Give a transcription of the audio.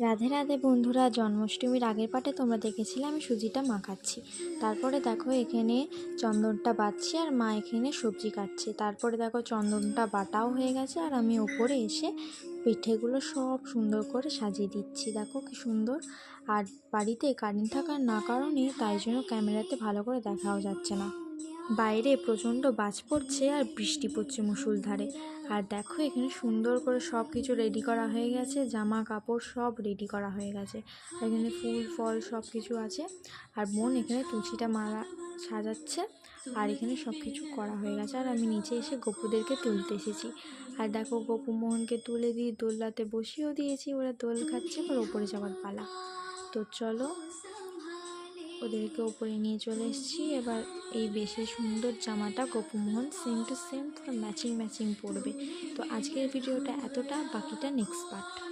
রাধে রাধে বন্ধুরা, জন্মাষ্টমীর আগের পাটে তোমরা দেখেছিলে আমি সুজিটা মাখাচ্ছি। তারপরে দেখো এখানে চন্দনটা বাটছি আর মা এখানে সবজি কাটছে। তারপরে দেখো চন্দনটা বাটাও হয়ে গেছে আর আমি ওপরে এসে পিঠেগুলো সব সুন্দর করে সাজিয়ে দিচ্ছি। দেখো কি সুন্দর। আর বাড়িতে কারেন্ট থাকার না কারণে তাই জন্য ক্যামেরাতে ভালো করে দেখাও যাচ্ছে না। বাইরে প্রচণ্ড বাজ পড়ছে আর বৃষ্টি পড়ছে মুষলধারে। আর দেখো এখানে সুন্দর করে সব কিছু রেডি করা হয়ে গেছে, জামা কাপড় সব রেডি করা হয়ে গেছে। এখানে ফুল ফল সব কিছু আছে। আর বোন এখানে তুলসীটা মালা সাজাচ্ছে আর এখানে সব কিছু করা হয়ে গেছে। আর আমি নিচে এসে গপুদেরকে তুলতে এসেছি। আর দেখো গপু মোহনকে তুলে দিয়ে দোলনাতে বসিয়েও দিয়েছি, ওরা দোল খাচ্ছে, এবার ওপরে যাওয়ার পালা। তো চলো ওদেরকে ওপরে নিয়ে চলে এসেছি। এবার এই বেশি সুন্দর জামাটা গপুমোহন সেম টু সেম পুরো ম্যাচিং পরবে। তো আজকের ভিডিওটা এতটা, বাকিটা নেক্সট পার্ট।